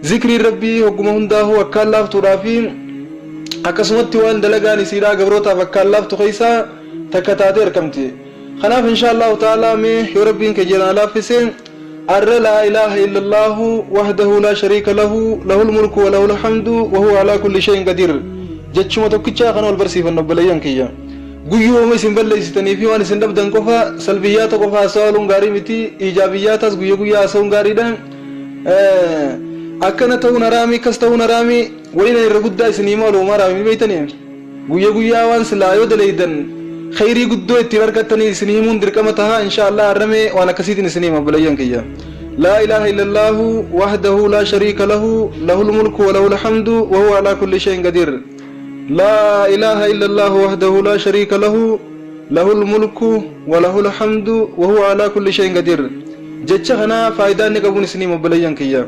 ذكر ربي حكم هنده وكالله ترافي أكسمت وان دلقاني سيرا قبروتا فكالله تخيسا تكتاتير كمتي خناف إن شاء الله تعالى مي يربين كجنا فسين أر لا إله إلا الله وحده لا شريك له له الملك وله الحمد وهو على كل شيء قدير جتشما توكيتشا خنا والبرسي فنبليان كيا غيو ما سنبل يستني في وان سندب دن قفا سلبيات قفا سوالون غاري متي إيجابيات أس غيو غيا سون غاري دن أكنا تون رامي كستون رامي وين يرغدا سنيما لو ما رامي بيتني غيو غيا وان سلايو دليدن خيري قدو اتباركتني سنيمون دركمتها إن شاء الله أرمي وانا كسيتني سنيما بليان كيا لا إله إلا الله وحده لا شريك له له الملك وله الحمد وهو على كل شيء قدير لا إله إلا الله وحده لا شريك له له الملك وله الحمد وهو على كل شيء قدير جتشخنا فايدان نقبون سنيما بليان كيا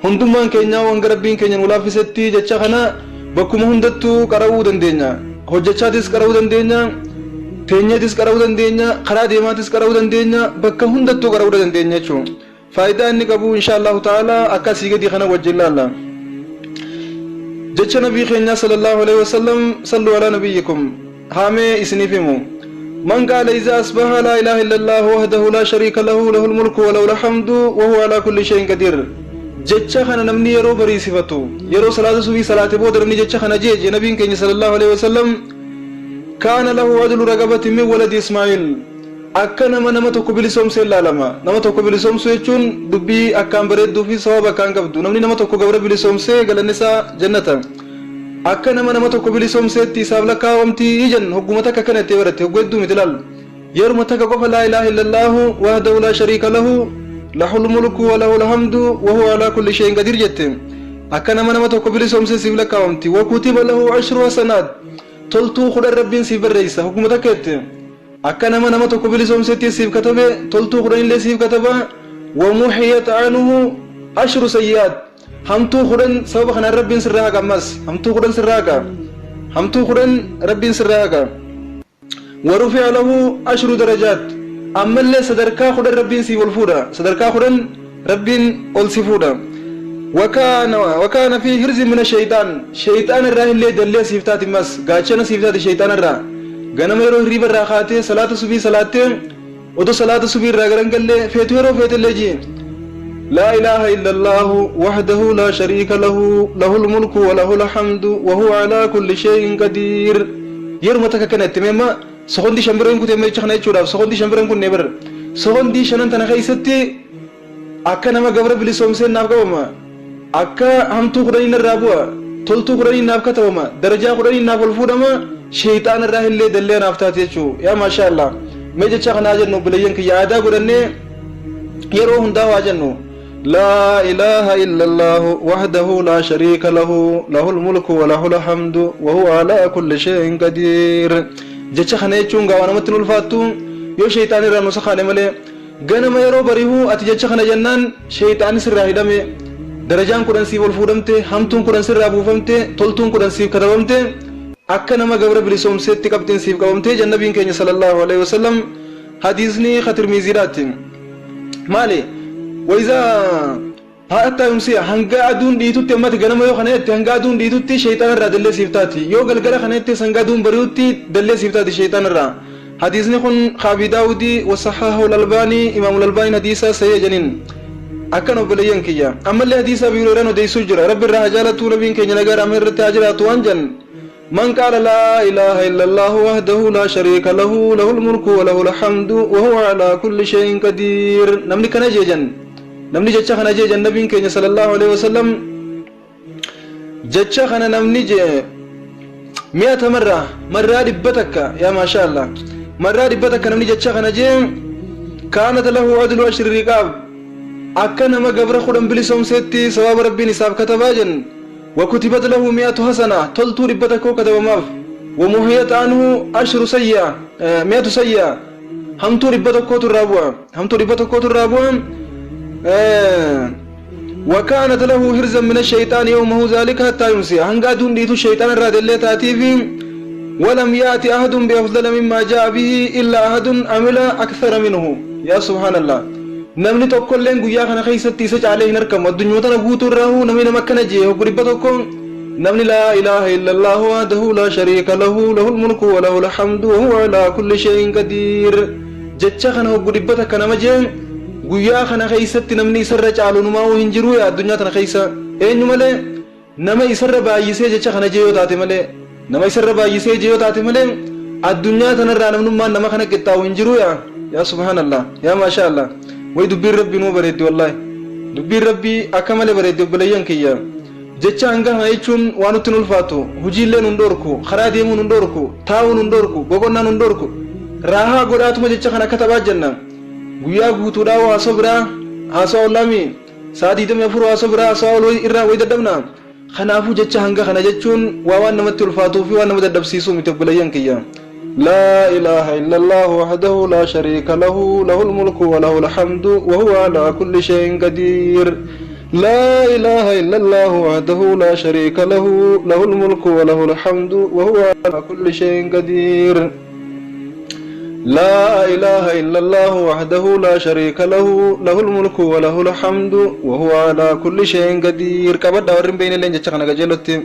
هندمان كينيا وانقربين كينيا ملافستي جتشخنا بكم هندتو قرأو دندينيا hojjachaatis qara'uu dandeenya teenyatis qara'uu dandeenya karaa deemaatis qara'uu dandeenya bakka hundattuu qara'uu dandeenya jechuudha faayidaa inni qabu inshallah ta'ala akkasii gadi kana wajjin laalla jecha nabii keenya sallallahu alaihi wasallam sallu ala nabiyyikum haame isnifimu man qala iza asbaha la ilaha illa allah wahdahu la sharika lahu lahul mulku wa lahul hamdu wa huwa ala kulli shay'in qadir jecha kana namni yeroo barii sifatu yeroo salaatu subii salaate booda namni jecha kana jeje nabiin keenya sallallahu alaihi wasallam kana lahu adlu ragabati min waladi ismail akkana nama tokko bilisoomse laalama nama tokko bilisoomsu jechuun dubbii akkaan bareedduu fi sababa akkaan qabdu namni nama tokko gabra bilisoomse galanisa jannata akkana nama tokko bilisoomseetti isaaf lakkaawamti ijan hogguma takka kanatti barate hoggedduu mitilal yeruma takka qofa la ilaha illallah wahdahu la sharika lahu lahul mulku wa lahul hamdu wa huwa ala kulli shay'in qadir jette akkana nama tokko bilisoomse siif lakkaawamti wa kutiba lahu 10 hasanat toltu khudan rabbin siif barreessa hogguma takkatti akkana nama tokko bilisoomseetti siif katabe toltu khudan illee siif kataba wa muhiyat anhu 10 sayyi'at hamtu khudan sababa kana rabbin sirraa qamas hamtu khudan sirraa qa hamtu khudan rabbin sirraa qa wa rufi'a lahu 10 darajat amma illee sadarkaa khudan rabbin siif ol fuudha sadarkaa khudan rabbin ol si fuudha وكان في حرز من الشيطان شيطان الراه اللي دلله سيفتات مس غاچنا سيفتات شيطان الراه غنم يرو ريب الراخاته صلاه صبي صلاه ودو صلاه صبي راغرنگل فيتورو فيتلجي لا اله الا الله وحده لا شريك له له الملك وله الحمد وهو على كل شيء قدير يرمتك كنت مما سخوندي شمبرن كنت ميچخنا يچودا سخوندي شمبرن كن نبر سخوندي شنن تنخيستي اكنما غبر بلسومسن نافقوما akka hamtuu kudhanii irraa bu'a toltuu kudhanii naaf katabama darajaa kudhanii naaf ol fuudhama shayxaan irraa illee dallee naaf taate jechuu yaa maasha Allah mee jecha kanaa jennu bilayyan kiyya aadaa godhannee yeroo hundaa waa jennu laa ilaaha illa allah wahdahu laa shariika lahu lahul mulku wa lahul hamdu wa huwa ala kulli shay'in qadir jecha kana jechuun gaawa namatti ulfaattu yoo shayxaan irraa nu sakhaane malee ganama yeroo bari'u ati jecha kana jennaan shayxaan sirraa hidhame darajaan kudhan siif ol fuudhamte hamtuun kudhan sirraa buufamte toltuun kudhan siif katabamte akka nama gabra bilisoomseetti qabxiin siif qabamte jannabiin keenya sallallahu alaihi wasallam hadiisni khatirmiziiraatti maali wayza hatta yumsi hanga aduun dhiitutti ammati ganama yoo kaneetti hanga aduun dhiitutti shayxaan irraa dallee siif taati yoo galgala kaneetti hanga aduun bari'utti dallee siif taati shayxaan irraa hadiisni kun Abi Daawudi wa sahahahu al-Albani imaam al-Albani hadiisa sahih janin akkana obbaleeyyan kiyya ammallee hadiisa Abii Hurayraa odeessuu jira rabbi irraa hajaalatu nabiin keenya nagaa ramee irratti hajiraatu waan jan man qaala laa ilaaha illa allah wahdahu laa shariika lahu lahul mulku wa lahul hamdu wa huwa ala kulli shay'in qadir namni kana jeejan namni jecha kana jeejan nabiin keenya sallallahu alaihi wasallam jecha kana namni je 100 marra dibbataka ya masha Allah marra dibbataka namni jecha kana je kaanat lahu adlu ashri riqab akkana ma gabra khudan bilisoomseetti sababa rabbiin isaaf katabaajan wa kutibat lahu 100 hasana toltu dibbatako katabamaaf wa muhiyat anhu 10 sayya 100 sayya hamtu dibbatako turabua wa kanat lahu hirzan min ash-shaytan yawmahu zalika hatta yumsi hanga dun ditu shaytan radelle taatifi ولم يأتي أحد بأفضل مما جاء به إلا أحد عمل أكثر منه يا سبحان الله namni tokkolleen guyyaa kana keessatti isa caalee hin argamu addunyoota na guutuu irraa namni nama akkana jee hoggu dhibba tokko namni laa ilaaha illallah wahdahu laa shariika lahu lahul mulku wa lahul hamdu wa huwa ala kulli shay'in qadiir jecha kana hoggu dhibba takka nama jee guyyaa kana keessatti namni isarra caalu numaa hin jiru yaa addunyaa tana keessa eenyu malee nama isarra baay'isee jecha kana jee yoo taate malee nama isarra baay'isee jee yoo taate malee addunyaa tanarraa namnummaan nama kana qixxaawu hin jiru yaa subhanallah yaa maasha Allah way dubbiin rabbii nuu bareeddi wallahi dubbiin rabbii akka malee bareeddi obboleeyyan kiyya jecha hanga kana jechuun waan nutti ulfaatu hojiillee nun dhorku karaa deemuu nun dhorku taa'uu nun dhorku boqonnaa nun dhorku raahaa godhaatuma jecha kana akka taphaa jenna guyyaa guutuudhaa haasoo biraa haasoo ollaami saa 24 haasoo biraa haasoo irraa way daddabna kanaafuu jecha hanga kana jechuun waan namatti ulfaatuu fi waan nama daddabsiisuu miti obboleeyyan kiyya لا إله إلا الله وحده لا شريك له له الملك وله الحمد وهو على كل شيء قدير لا إله إلا الله وحده لا شريك له له الملك وله الحمد وهو على كل شيء قدير لا إله إلا الله وحده لا شريك له له الملك وله الحمد وهو على كل شيء قدير كبدا ورم بين اللي جتشخنا جلوتي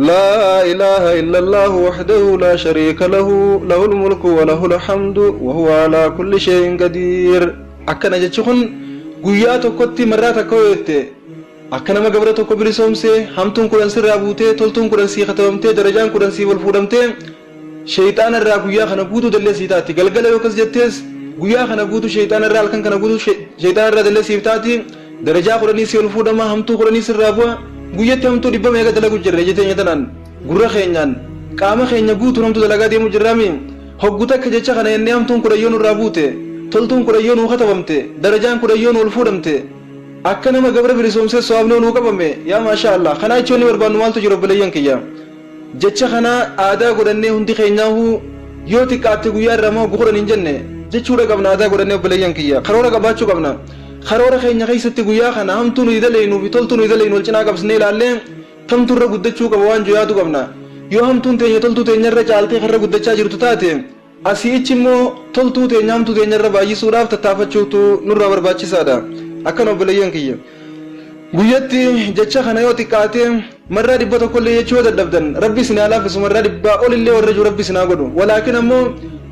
لا إله إلا الله وحده لا شريك له له الملك وله الحمد وهو على كل شيء قدير أكنا جتشخن قياتو كتي مرات كويت أكنا ما قبرتو كبري سومسي همتون كورن سر رابوتي تلتون كورن سي ختمتي درجان كورن سي والفودمتي شيطان الرا قيا خنا قوتو دلي سيتاتي قلقل يوكس جتيس قيا خنا قوتو شيطان الرا لكن خنا قوتو شيطان الرا دلي سيتاتي درجا كورن سي والفودما همتو كورن سر رابوا guyyatti hamtuu dhibba meeqa dalagu jirre jeteenya tanan gurra keenyaan qaama keenya guutuu namtu dalagaa deemu jirraami hoggu takka jecha kana ennee hamtuun kudhayyoon irraa buute toltuun kudhayyoon uu katabamte darajaan kudhayyoon ol fuudhamte akka nama gabra bilisoomsee so'aabnee uu qabame yaa maasha Allah kanaa jechuun barbaannu maaltu jiru obboleeyyan kiyya jecha kana aadaa godhannee hundi keenyaahu yoo xiqqaatte guyyaa irraa moo gukudhan hin jenne jechuudha qabna aadaa godhannee obboleeyyan kiyya karoora qabaachuu qabna karoora keenya keessatti guyyaa kana hamtuu nu idaleenu bitoltuu nu idaleenu wal cinaa qabsnee ilaallee tamtuurra guddachuu qaba waan yaadu qabna yoo hamtuun teenya toltuu teenyarra caaltee karra guddachaa jirtu taate asii ichi immoo toltuu teenya hamtuu teenyarra baay'isuudhaaf tattaafachuutu nurraa barbaachisaadha akkana obboleeyyan kiyya guyyatti jecha kana yoo xiqqaate marraa dhibba tokkollee jechuu dadhabdan rabbi isin haa laaffisu marraa dhibbaa olillee warra jiru rabbi isin haa godhu walaakin ammoo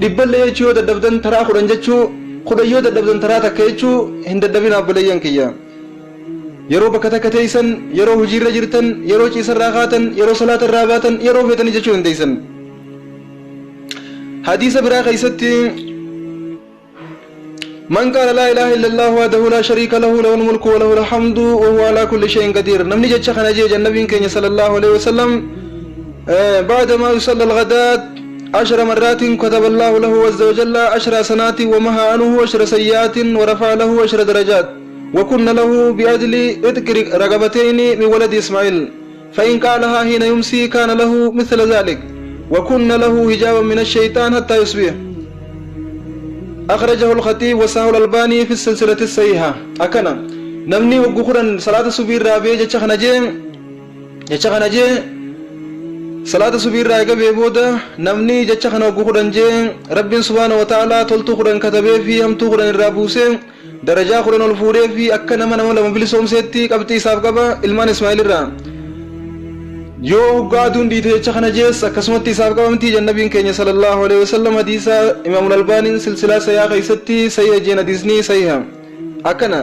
dhibballee jechuu yoo dadhabdan taraa 10 jechuu kudhayyoo dadhabdan taraa takka jechuu hin dadhabina obboleeyyan kiyya yeroo bakka takka teeysan yeroo hojiirra jirtan yeroo ciisarraa kaatan yeroo salaatarraa baatan yeroo feetanii jechuu dandeeysan hadiisa biraa keessatti man qaala laa ilaaha illallah wahdahu laa shariika lahu lahul mulku wa lahul hamdu wa huwa alaa kulli shay'in qadiir namni jecha kana jee nabiin keenya sallallahu alaihi wasallam ba'da ma yusalla al-ghadaat 10 مرات كتب الله له عز وجل 10 حسنات ومحى عنه 10 سيئات ورفع له 10 درجات وكن له بعدل عتق رقبتين من ولد إسماعيل فإن قالها حين يمسي كان له مثل ذلك وكن له حجابا من الشيطان حتى يصبح أخرجه الخطيب وصححه الألباني في السلسلة الصحيحة أكنا نمني وقخرا صلاة الصبح رابع جتشخنا جي صلاة الصبح رايقة بيبودا نمني جتشخنا وقخرا جي رب سبحانه وتعالى تلتو قرن كتبه في همتو قرن الرابوسين درجة قرن الفوري في أكنا من أولا مبلسوم سيتي قبتي صاحب قبا إلمان إسماعيل الرام yoo gaaduun dhiite jecha kana jees akkasumatti isaaf qabamti jannabiin keenya sallallahu alaihi wasallam hadiisa imaamul albaaniin silsilaa sayyaa keessatti sayya jeen hadiisni sayha akkana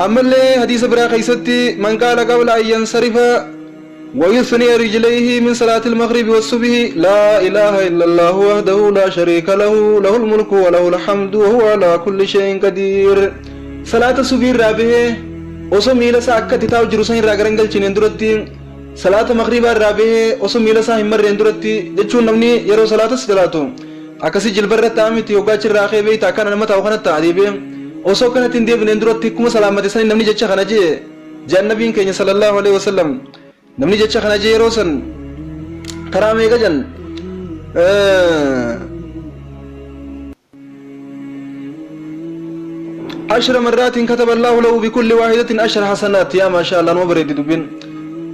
ammallee hadiisa biraa keessatti man qaala qabla an yansarifa wa yusni rijlayhi min salati al-maghrib wa as-subh la ilaha illa allah wahdahu la sharika lahu lahul mulku wa lahul hamdu wa huwa ala kulli shay'in qadir salata subhi rabihe oso miila sa akka titaaw jiru san irraa garangalchinen duratti salaata maghribaa irraa bahee osoo miila isaa hin marreen duratti jechuun namni yeroo salaatas salaatu akkasii jilbarra taa'amiti hoggaachii irraa ka'ee beeyta akkana nama taa'u kanatti adeebee osoo kanatti hin deebineen duratti kuma salaamate sanii namni jecha kana jee jannabiin keenya sallallahu alaihi wasallam namni jecha kana jee yeroo san karaa meeqa jan 10 مرات كتب الله له بكل واحدة 10 حسنات يا ما شاء الله نو بريد دبين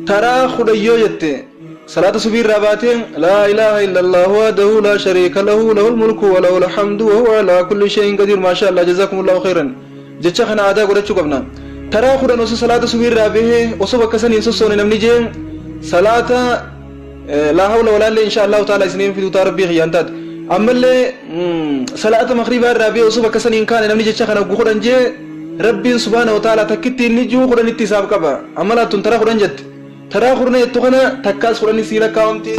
ترى خديو جت صلاة صبح رابعة لا إله إلا الله وحده لا شريك له له الملك وله الحمد وهو على كل شيء قدير ما شاء الله جزاكم الله خيرا jecha kana aadaa godhachuu qabna. Taraa kudhan osoo salaata subii irraa bahee osoo bakka sanii hin sossoone namni jee salaata laa hawla walaallee insha Allahu ta'ala isiniin fiduutaa rabbii xiyyaan taate. Ammallee salaata maghriibaa irraa bahee osoo bakka sanii hin kaane namni jecha kana kudhan jee rabbiin subhaanahu wa ta'ala takkitti inni juu kudhanitti isaaf qaba. Amalaatun taraa kudhan jette. Taraa kudhan jettu kana takkaas kudhanii sii lakkaa'amti,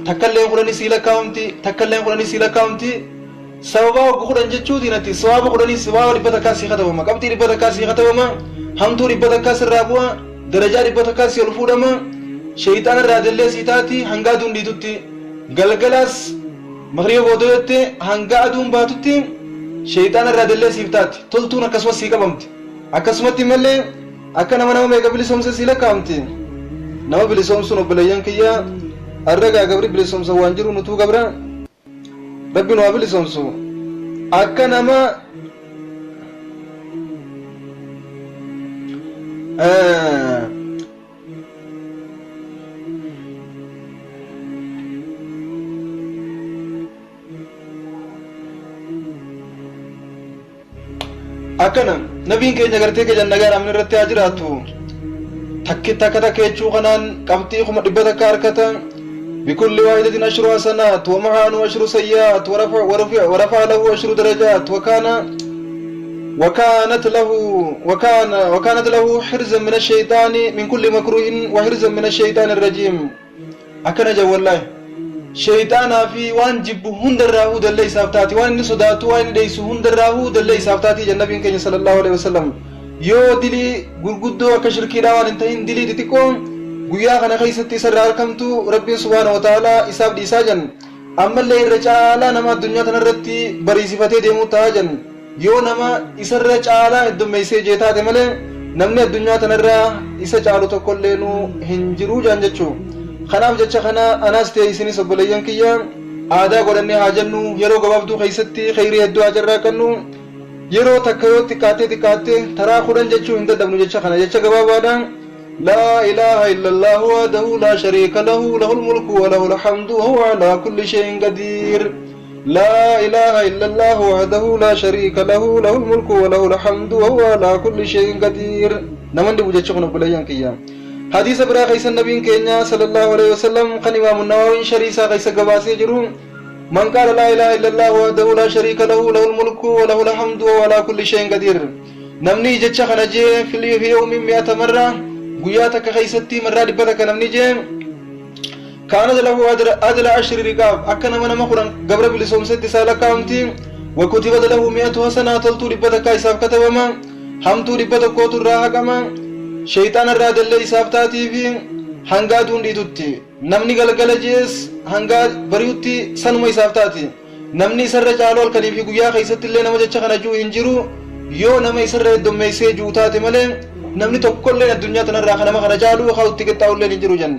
takkalleen kudhanii sii lakkaa'amti, takkalleen kudhanii sii lakkaa'amti. Sababa kudhan jechuutiin ati sababa kudhanii sababa dhibba takkaas sii katabama, qabxii dhibba takkaas sii katabama, hamtuu dhibba takkaas irraa bu'a, darajaa dhibba takkaas sii ol fuudhama, shayxaana irraa dallee sii taati hanga aduun dhiitutti, galgalaas maghriba boodoo jettee hanga aduun baatutti shayxaana irraa dallee siif taati, toltuun akkasumas sii qabamti. Akkasumatti malee akka nama meeqa bilisoomsa sii lakkaa'amti. Nama bilisoomsuun obboleeyyan kiyya arragaa gabri bilisoomsa waan jiru nutuu gabra rabbiin waa bilisoomsu akka nama akkana nabiin keenya gartee ke janna gaaramni irratti haa jiraatu takka jechuu kanaan qabxii kuma dhibba takka harkata بكل واحدة أشر حسنات ومعان أشر سيئات ورفع له أشر درجات وكانت له حرزا من الشيطان من كل مكروه وحرزا من الشيطان الرجيم. أكن جو والله شيطانا في وان جب هندر راهو دلي سافتاتي وان نسودات وان ليس هندر راهو دلي سافتاتي النبي كان صلى الله عليه وسلم يو دلي غرغدو كشركي راوان انتهين دلي دتكون guyyaa kana keessatti isarraa argamtu rabbiin subhaanahu wa ta'ala isaaf dhiisaa jan ammallee irra caalaa nama addunyaa tanarratti bariisifatee deemuu ta'a jan yoo nama isarra caalaa heddummeessee jee taate malee namni addunyaa tanarraa isa caalu tokkollee nu hin jiruu jaan jechuu. Kanaaf jecha kana anaas ta'e isinis obboleeyyan kiyya aadaa godhannee haa jennu yeroo gabaabduu keessatti kheyrii hedduu haa carraaqannu yeroo takka yoo xiqqaattee taraa kudhan jechuu hin dadhabnu jecha kana jecha gabaabaadhaan لا إله إلا الله وحده لا شريك له له الملك وله الحمد وهو على كل شيء قدير. لا إله إلا الله وحده لا شريك له له الملك وله الحمد وهو على كل شيء قدير. نمن دي بوجه شكون بلايان كيا حديث برا قيس النبي كينيا صلى الله عليه وسلم خن إمام النووي شريسا قيس قباسي جرون من قال لا إله إلا الله وحده لا شريك له له الملك وله الحمد وهو على كل شيء قدير. نمني جتش خنجي في يوم 100 مرة guyyaa takka keessatti marraa dhibba takka namni jee kaanat lahu adla ashri riqaab akka nama kudhan gabra bilisoomsetti isaa lakkaa'amti wakutibat lahu mi'atu hasanaa toltuu dhibba takka isaaf katabama hamtuu dhibba tokkootu irraa haqama shayxaana irraa dallee isaaf taatiifi hanga aduun dhiitutti namni galgala jees hanga bari'utti sanuma isaaf taati namni isarra caaluu halkanii fi guyyaa keessatti illee nama jecha kana juu hin jiru yoo nama isarra heddummeessee juu taate malee namni tokkollee addunyaa tanarraa kanama kana caaluu hawutti qixxaa'ullee hin jiru jan.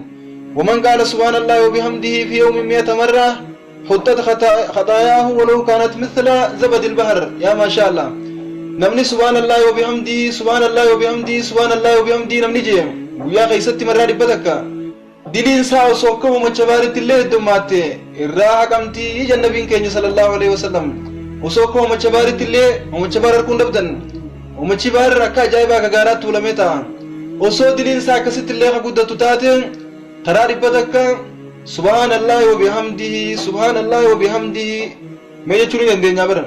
ومن قال سبحان الله وبحمده في يوم 100 مرة حطت خطاياه ولو كانت مثل زبد البحر. يا ما شاء الله نمني سبحان الله وبحمده سبحان الله وبحمده سبحان الله وبحمده نمني جيم ويا قيست مرة ربتك دلين ساو سوكو مچبارت الله دماته الراح قمتي جنبين كين صلى الله عليه وسلم وسوكو مچبارت الله ومچبار كون دبدن ومچبار ركا جايبا كغارات ولمتا وسو دلين سا كست الله قدت تاتي ترى ربتك سبحان الله وبحمده سبحان الله وبحمده ما يچوني دندنيا بر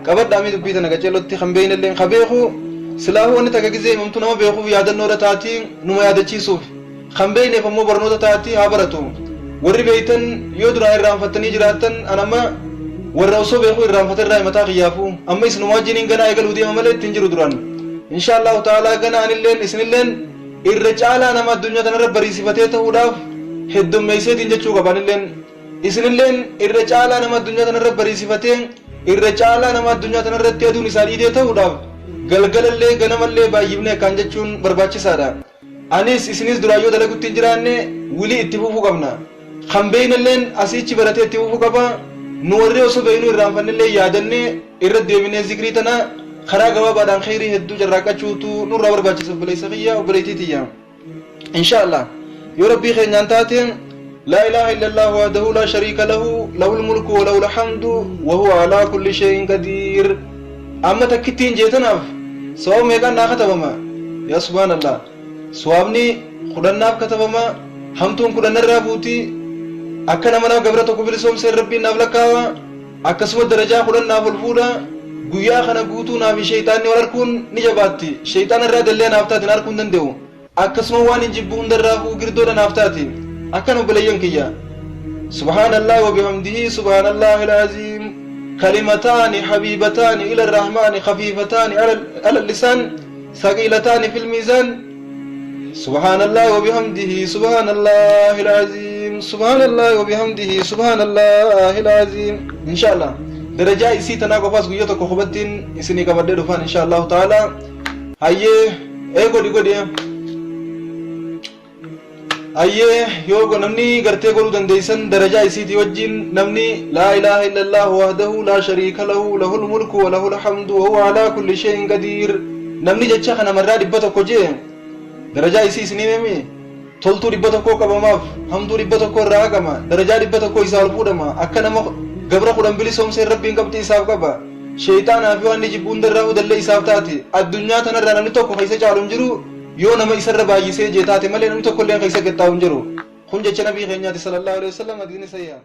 قبد دامي دبيتنا گچلوتي خمبين اللين خبيخو سلاهو ان تكگزي ممتو نما بيخو يادن نور تاتي نما يادچيسوف خمبين فمو برنو تاتي هابرتو وري بيتن يودرا يرام فتني جراتن انما ورسو بيخو يرام فتر راي متا خيافو اما اسنو واجين غنا ايغلو دي ممل تنجرو دران ان شاء الله تعالى غنا ان اللين اسن اللين الرجالا نما الدنيا تنر بريسيفته توداف هدم ميسيدين جچو قبانلين اسنلين الرجالا نما الدنيا تنر بريسيفته الرجالا نما الدنيا تنر تيدون ساليده توداف galgalallee ganamallee baay'ifne kan jechuun barbaachisaadha. Anis isinis duraayyoo dalagutti jiraanne wili itti fufuu qabna. Kan beeynalleen asiichi baratee itti fufuu qaba. Nu warri osoo beeynu irraanfannellee yaadanne irra deebinee zikrii tana karaa gabaabaadhaan kheyrii hedduu carraaqachuutu nurraa barbaachisa obboleessa kiyya obboleettiitiyya. Inshaallah yoo rabbii keenyaan taate لا إله إلا الله وحده لا شريك له له الملك وله الحمد وهو على كل شيء قدير. أما تكتين جيتناف سواب ميقان نا كتبما يا سبحان الله سوابني خدنا كتبما همتون كدنا رابوتي أكنا منا قبرة قبل سوم سير ربي نافلكاوا أكسب الدرجة خدنا فالفودا guyyaa kana guutuu naaf shaytaanni wal arkuun ni jabaatti shaytaan irraa dallee naaf taate arguun danda'u akkasuma waan hin jibbu hundarraa girdoodha naaf taate akkana obbaleeyyan kiyya subhaanallahi wa bihamdihi subhaanallahi alazim kalimataani habibataani ila arrahmaani khafiifataani ala lisaan thaqiilataani fil miizaan subhaanallahi wa bihamdihi subhaanallahi alazim subhaanallahi wa bihamdihi subhaanallahi alazim inshallah درجة إسي تناقو فاس قيوتو كوخبتين إسيني كبردي دفان إن شاء الله تعالى هايه قدي يوغو نمني غرتي قولو دنديسن درجة إسي دي وجين نمني لا إله إلا الله وحده لا شريك له له الملك وله الحمد وهو على كل شيء قدير نمني جتشا خنا مرة دبتو كوجي درجة إسي سنيمي تولتو دبتو كو كباماف همدو دبتو كو راقما درجة دبتو كو إسال فودما أكنا قبر قرآن بلي سوم سير ربين قبتي إساف قبا شيطان في واني جبون درهو دل إساف تاتي الدنيا تنرى نمي توقف خيسة جعلهم جرو يو نما إسر باجي سيجي تاتي ملي نمي توقف لين خيسة قطاهم جرو خنجة نبي خينياتي صلى الله عليه وسلم أدين سيئا